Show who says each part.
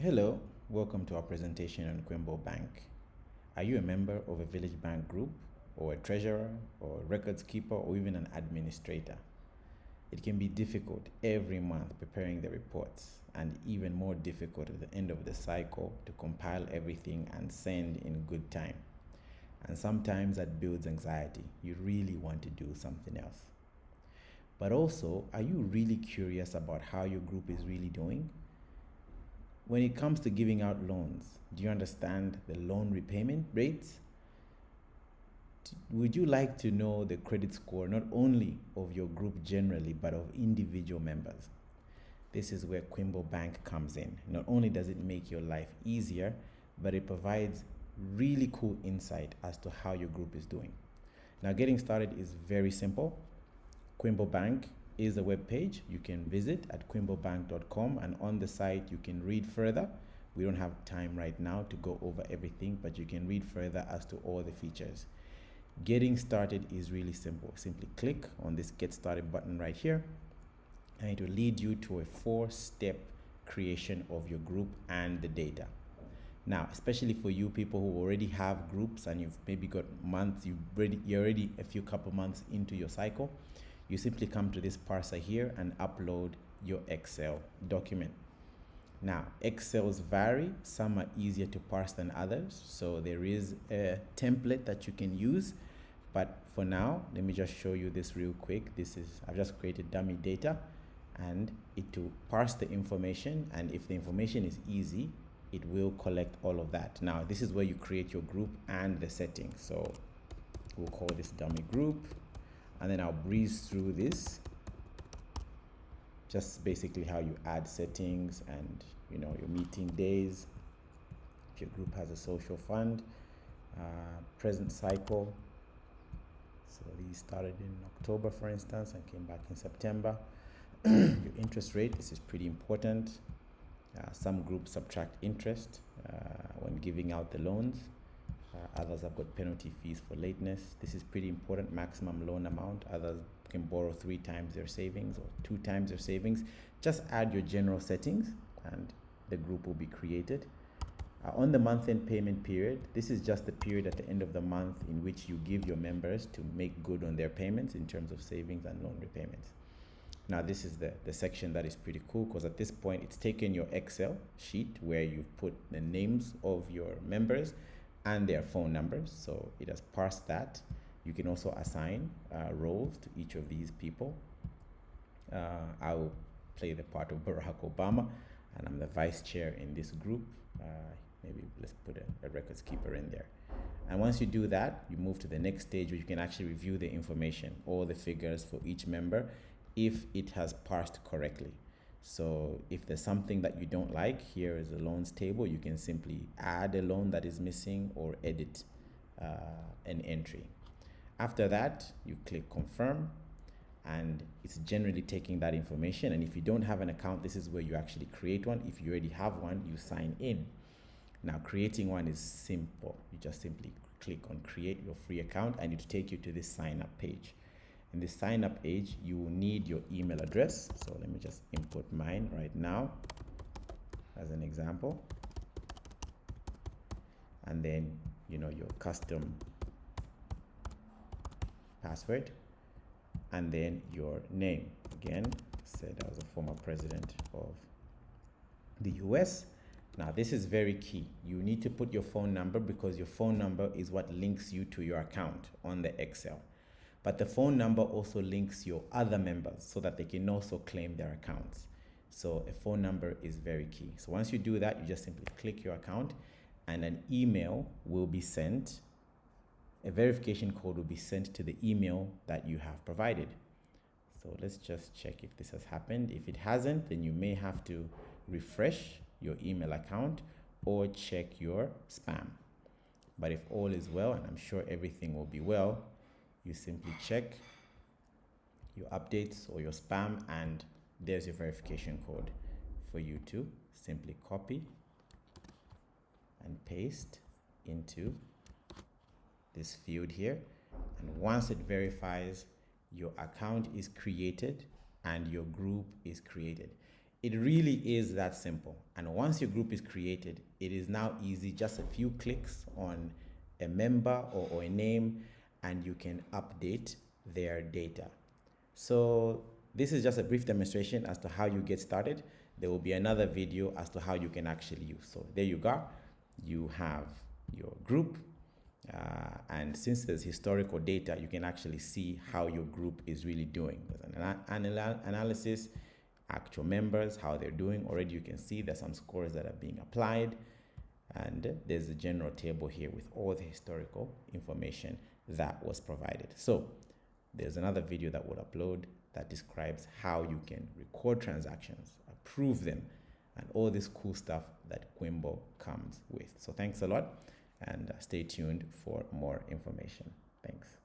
Speaker 1: Hello, welcome to our presentation on Kwimbo Bank. Are you a member of a village bank group, or a treasurer, or a records keeper, or even an administrator? It can be difficult every month preparing the reports, and even more difficult at the end of the cycle to compile everything and send in good time. And sometimes that builds anxiety. You really want to do something else. But also, are you really curious about how your group is really doing? When it comes to giving out loans, do you understand the loan repayment rates? Would you like to know the credit score not only of your group generally, but of individual members? This is where Kwimbo Bank comes in. Not only does it make your life easier, but it provides really cool insight as to how your group is doing. Now, getting started is very simple. Kwimbo Bank is a web page you can visit at kwimbobank.com, and on the site you can read further. We don't have time right now to go over everything, but you can read further as to all the features. Getting started is really simple. Simply click on this Get Started button right here, and it will lead you to a 4-step creation of your group and the data. Now, especially for you people who already have groups and you've maybe got months, you're already a few couple months into your cycle, you simply come to this parser here and upload your Excel document. Now, Excels vary. Some are easier to parse than others, so there is a template that you can use. But for now, let me just show you this real quick. I've just created dummy data, and it will parse the information, and if the information is easy, it will collect all of that. Now, this is where you create your group and the settings. So we'll call this dummy group, and then I'll breeze through this. Just basically how you add settings and your meeting days. If your group has a social fund, present cycle. So these started in October, for instance, and came back in September. Your interest rate, this is pretty important. Some groups subtract interest when giving out the loans. Others have got penalty fees for lateness. This is pretty important. Maximum loan amount. Others can borrow 3 times their savings or 2 times their savings. Just add your general settings and the group will be created. On the month-end payment period, this is just the period at the end of the month in which you give your members to make good on their payments in terms of savings and loan repayments. Now, this is the section that is pretty cool, because at this point it's taken your Excel sheet where you've put the names of your members and their phone numbers. So it has parsed that. You can also assign roles to each of these people. I will play the part of Barack Obama, and I'm the vice chair in this group. Maybe let's put a records keeper in there. And once you do that, you move to the next stage where you can actually review the information, all the figures for each member, if it has parsed correctly. So if there's something that you don't like, here is a loans table. You can simply add a loan that is missing or edit an entry. After that, you click confirm, and it's generally taking that information. And if you don't have an account, this is where you actually create one. If you already have one, you sign in. Now, creating one is simple. You just simply click on create your free account, and it will take you to this sign up page. In this sign up page, you will need your email address. So let me just input mine right now as an example. And then, your custom password, and then your name. Again, said I was a former president of the US. Now, this is very key. You need to put your phone number, because your phone number is what links you to your account on the Excel. But the phone number also links your other members so that they can also claim their accounts. So a phone number is very key. So once you do that, you just simply click your account, and an email will be sent. A verification code will be sent to the email that you have provided. So let's just check if this has happened. If it hasn't, then you may have to refresh your email account or check your spam. But if all is well, and I'm sure everything will be well, you simply check your updates or your spam, and there's your verification code for you to simply copy and paste into this field here. And once it verifies, your account is created and your group is created. It really is that simple. And once your group is created, it is now easy, just a few clicks on a member or a name, and you can update their data. So this is just a brief demonstration as to how you get started. There will be another video as to how you can actually use. So there you go. You have your group. And since there's historical data, you can actually see how your group is really doing. There's an analysis, actual members, how they're doing. Already you can see there's some scores that are being applied. And there's a general table here with all the historical information that was provided. So there's another video that we'll upload that describes how you can record transactions, approve them, and all this cool stuff that Kwimbo comes with. So thanks a lot, and stay tuned for more information. Thanks.